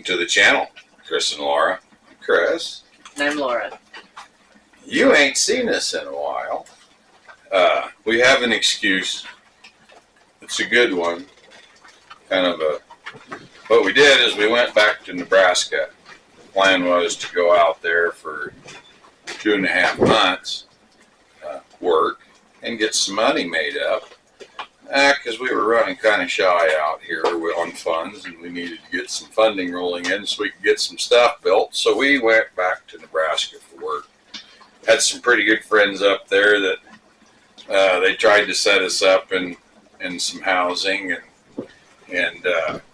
to the channel, Chris and Laura. Chris. And I'm Laura. You ain't seen us in a while. We have an excuse. It's a good one. What we did is we went back to Nebraska. The plan was to go out there for 2.5 months, work, and get some money made up. Because we were running kind of shy out here on funds, and we needed to get some funding rolling in so we could get some stuff built. So we went back to Nebraska for work. Had some pretty good friends up there that they tried to set us up in some housing, and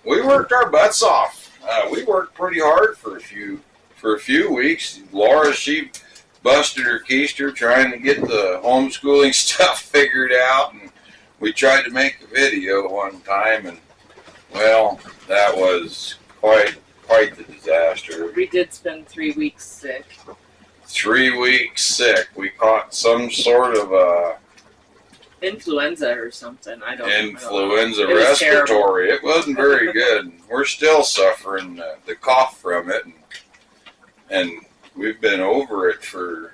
we worked our butts off. We worked pretty hard for a few weeks. Laura, she busted her keister trying to get the homeschooling stuff figured out, and we tried to make a video one time, and well, that was quite the disaster. We did spend 3 weeks sick. 3 weeks sick. We caught some sort of influenza or something. I don't influenza know. Respiratory. It wasn't very good. We're still suffering the cough from it, and we've been over it for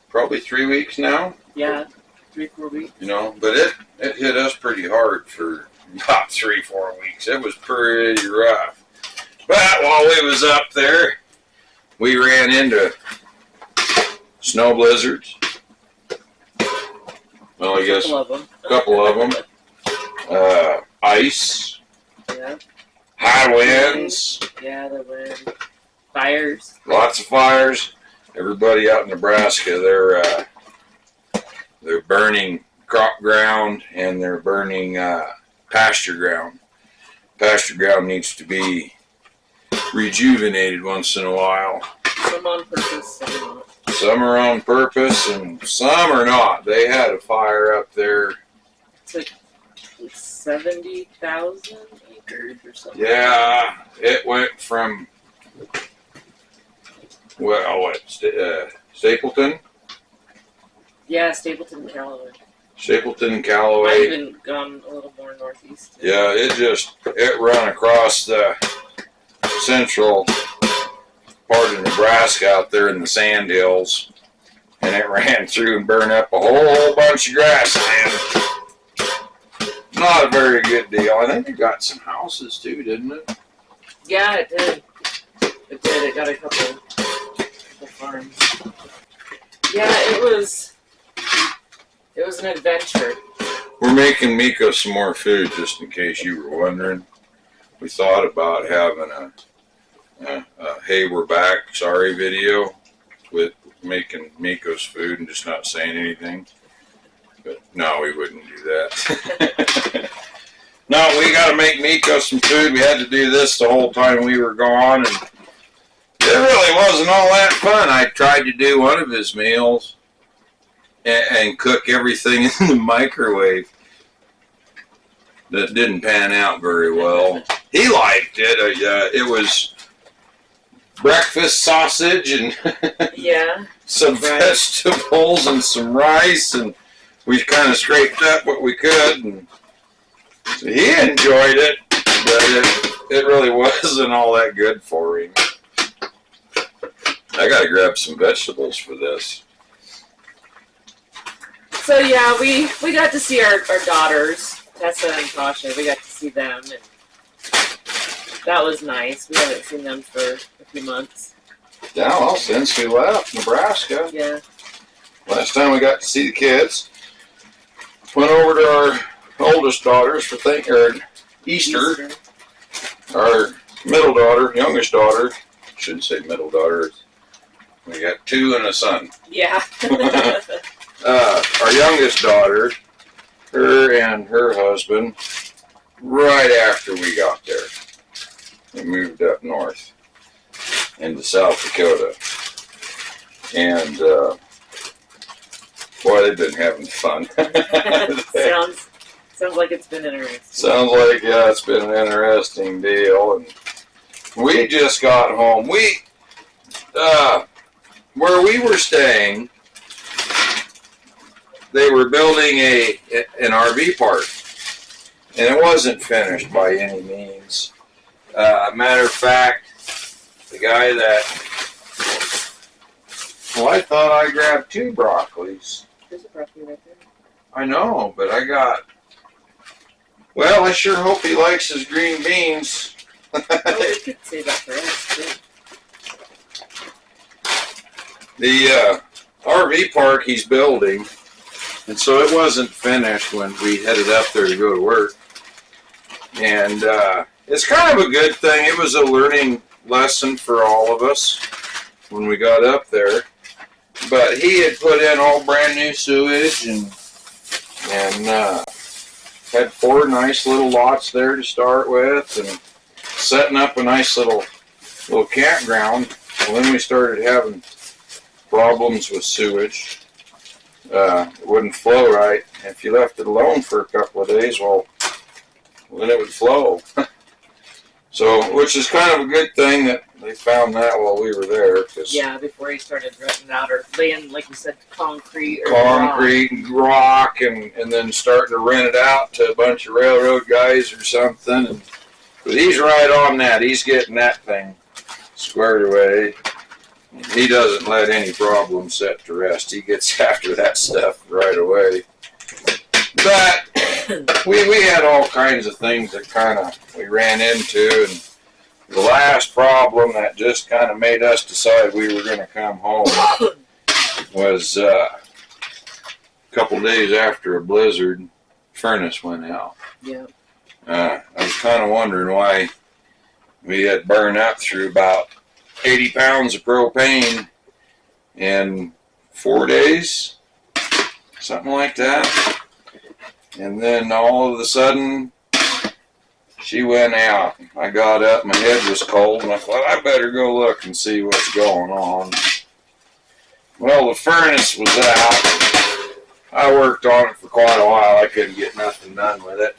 probably 3 weeks now. Yeah. 3-4 weeks. You know, but it hit us pretty hard for about 3-4 weeks. It was pretty rough. But while we was up there, we ran into snow blizzards. Well, I guess a couple of them. Ice. Yeah. High winds. Yeah, the wind. Fires. Lots of fires. Everybody out in Nebraska, they're burning crop ground, and they're burning pasture ground. Pasture ground needs to be rejuvenated once in a while. Some on purpose, some not. Some are on purpose, and some are not. They had a fire up there. It's like 70,000 acres or something. Yeah, it went from, Stapleton? Yeah, Stapleton, Callaway. Stapleton and Callaway. I've even gone a little more northeast. Yeah, it run across the central part of Nebraska out there in the sand hills, and it ran through and burned up a whole bunch of grassland. Not a very good deal. I think it got some houses too, didn't it? Yeah, it did. It did. It got a couple farms. Yeah, it was an adventure. We're making Miko some more food, just in case you were wondering. We thought about having a "Hey, we're back, sorry" video with making Miko's food and just not saying anything. But no, we wouldn't do that. No, we got to make Miko some food. We had to do this the whole time we were gone, and it really wasn't all that fun. I tried to do one of his meals and cook everything in the microwave. That didn't pan out very well. He liked it. It was breakfast sausage and yeah, some vegetables and some rice, and we kind of scraped up what we could, and so he enjoyed it, but it really wasn't all that good for him. I gotta grab some vegetables for this. So yeah, we got to see our daughters, Tessa and Tasha. We got to see them, and that was nice. We haven't seen them for a few months. Yeah, well, since we left Nebraska. Yeah. Last time we got to see the kids, went over to our oldest daughters for Easter. Our middle daughter, youngest daughter, shouldn't say middle daughter. We got 2 and a son. Yeah. Our youngest daughter, her and her husband, right after we got there, they moved up north into South Dakota. And, boy, they've been having fun. Sounds like it's been interesting. Sounds like, yeah, it's been an interesting deal. And we just got home. Where we were staying, they were building an RV park, and it wasn't finished by any means. Matter of fact, the guy that, well, I thought I grabbed 2 broccolis. There's a broccoli right there. I know, but I got, well, I sure hope he likes his green beans. Oh, we could save that for us, too. The RV park he's building, and so it wasn't finished when we headed up there to go to work. And it's kind of a good thing. It was a learning lesson for all of us when we got up there. But he had put in all brand new sewage and had 4 nice little lots there to start with, and setting up a nice little campground. Well, then we started having problems with sewage. It wouldn't flow right. If you left it alone for a couple of days, well then it would flow. So, which is kind of a good thing that they found that while we were there. Cause yeah, before he started renting out or laying, like you said, concrete or rock and then starting to rent it out to a bunch of railroad guys or something. But he's right on that. He's getting that thing squared away. He doesn't let any problem set to rest. He gets after that stuff right away. But we had all kinds of things that we ran into, and the last problem that just kind of made us decide we were going to come home was a couple days after a blizzard, furnace went out. Yeah. I was kind of wondering why we had burned up through about 80 pounds of propane in 4 days, something like that. And then all of a sudden, she went out. I got up, my head was cold, and I thought, I better go look and see what's going on. Well, the furnace was out. I worked on it for quite a while. I couldn't get nothing done with it.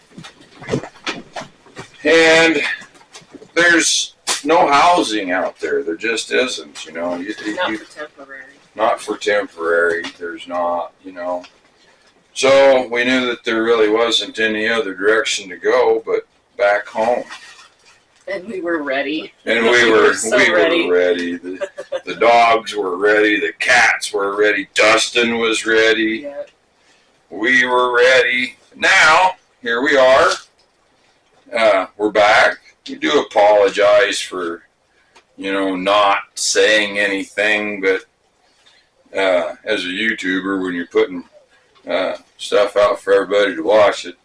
And there's no housing out there. There just isn't, you know. Not for temporary. Not for temporary. There's not, you know. So we knew that there really wasn't any other direction to go but back home. And we were ready. And we were ready. ready. The dogs were ready. The cats were ready. Dustin was ready. Yeah. We were ready. Now, here we are. We're back. We do apologize for, not saying anything, but as a YouTuber, when you're putting stuff out for everybody to watch it,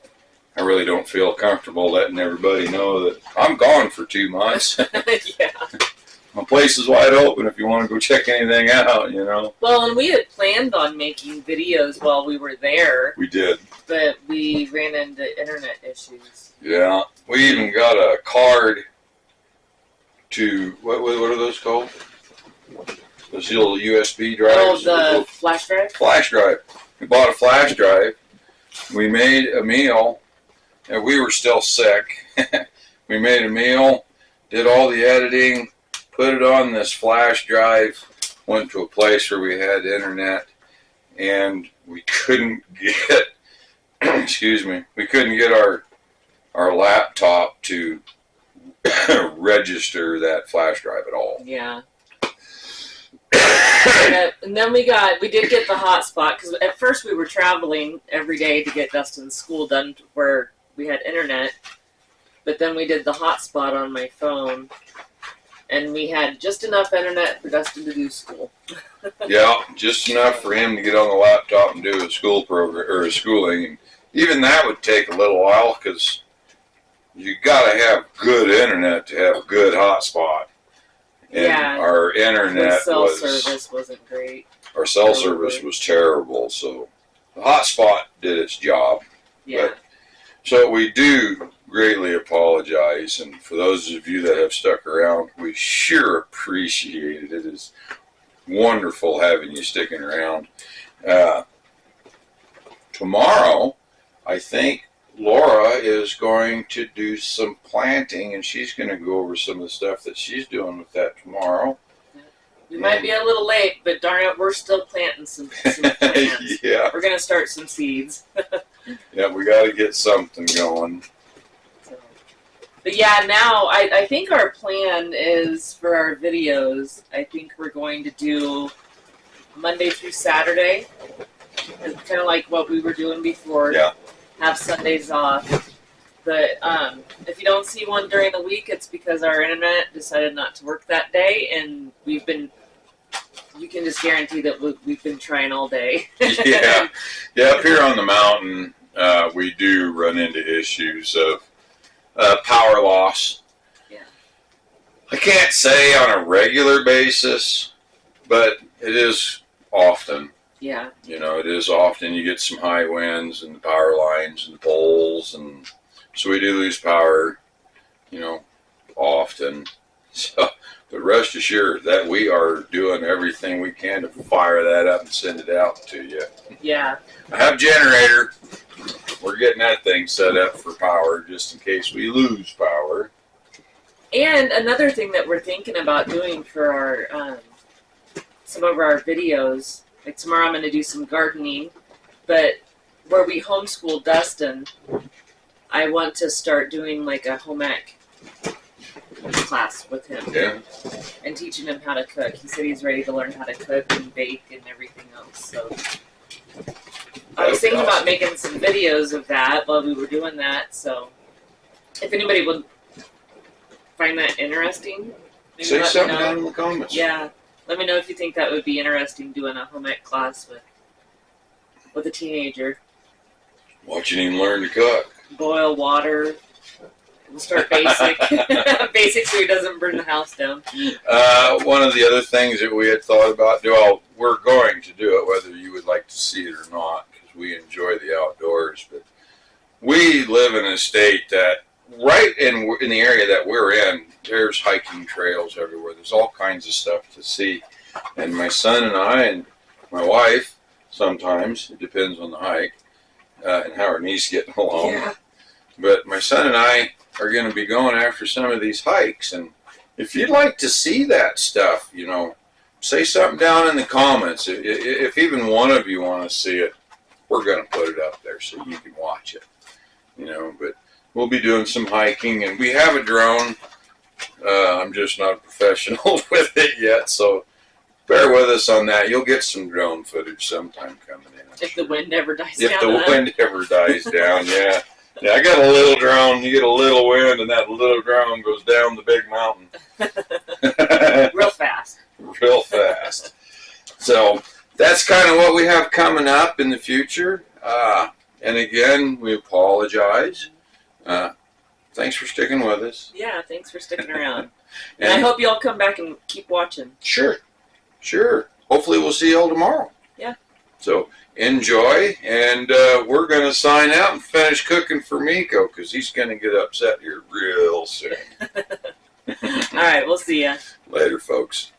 I really don't feel comfortable letting everybody know that I'm gone for 2 months. Yeah. My place is wide open if you want to go check anything out, Well, and we had planned on making videos while we were there. We did. But we ran into internet issues. Yeah. We even got a card to, what are those called? Those little USB drives? Oh, the flash drive? Flash drive. We bought a flash drive. We made a meal, and we were still sick. We made a meal, did all the editing, put it on this flash drive, went to a place where we had internet, and we couldn't get, we couldn't get our laptop to register that flash drive at all. Yeah. And then we did get the hotspot, because at first we were traveling every day to get Dustin's school done where we had internet, but then we did the hotspot on my phone, and we had just enough internet for Dustin to do school. Yeah, just enough for him to get on the laptop and do his school program or his schooling. And even that would take a little while, because you got to have good internet to have a good hotspot. And yeah, our internet service wasn't great. Our cell service was terrible, so the hotspot did its job. Yeah. So we do greatly apologize, and for those of you that have stuck around, we sure appreciate it. It is wonderful having you sticking around. Tomorrow, I think Laura is going to do some planting, and she's going to go over some of the stuff that she's doing with that tomorrow. We might be a little late, but darn it, we're still planting some plants. Yeah. We're going to start some seeds. Yeah, we got to get something going. So. But yeah, now I think our plan is for our videos. I think we're going to do Monday through Saturday. It's kind of like what we were doing before. Yeah. Have Sundays off. But if you don't see one during the week, it's because our internet decided not to work that day, and we've been. You can just guarantee that we've been trying all day. Yeah, yeah. Up here on the mountain, we do run into issues of power loss. Yeah. I can't say on a regular basis, but it is often. Yeah. You know, it is often. You get some high winds and the power lines and the poles, and so we do lose power. You know, often. So. But rest assured that we are doing everything we can to fire that up and send it out to you. Yeah. I have a generator. We're getting that thing set up for power just in case we lose power. And another thing that we're thinking about doing for our some of our videos, like tomorrow I'm going to do some gardening, but where we homeschool Dustin, I want to start doing like a home ec class with him. Yeah. And teaching him how to cook. He said he's ready to learn how to cook and bake and everything else. So I was thinking about making some videos of that while we were doing that. So if anybody would find that interesting, maybe Say let me something know. down in the comments. Yeah, let me know if you think that would be interesting, doing a home ec class with a teenager. Watching him learn to cook. Boil water. We'll start basic, basic, so he doesn't burn the house down. One of the other things that we had thought about we're going to do it, whether you would like to see it or not, because we enjoy the outdoors. But we live in a state that, right in the area that we're in, there's hiking trails everywhere. There's all kinds of stuff to see. And my son and I and my wife, sometimes, it depends on the hike, and how our knees getting along. Yeah. But my son and I are going to be going after some of these hikes, and if you'd like to see that stuff, you know, say something down in the comments. If even one of you want to see it, we're going to put it up there so you can watch it, you know. But we'll be doing some hiking, and we have a drone. I'm just not a professional with it yet, so bear with us on that. You'll get some drone footage sometime coming in. If the wind ever dies If down. the wind ever dies down, yeah. Yeah, I got a little drone. You get a little wind, and that little drone goes down the big mountain. Real fast. Real fast. So that's kind of what we have coming up in the future. And again, we apologize. Thanks for sticking with us. Yeah, thanks for sticking around. And I hope you all come back and keep watching. Sure. Hopefully we'll see you all tomorrow. Yeah. So enjoy, and we're going to sign out and finish cooking for Miko, because he's going to get upset here real soon. All right, we'll see ya. Later, folks.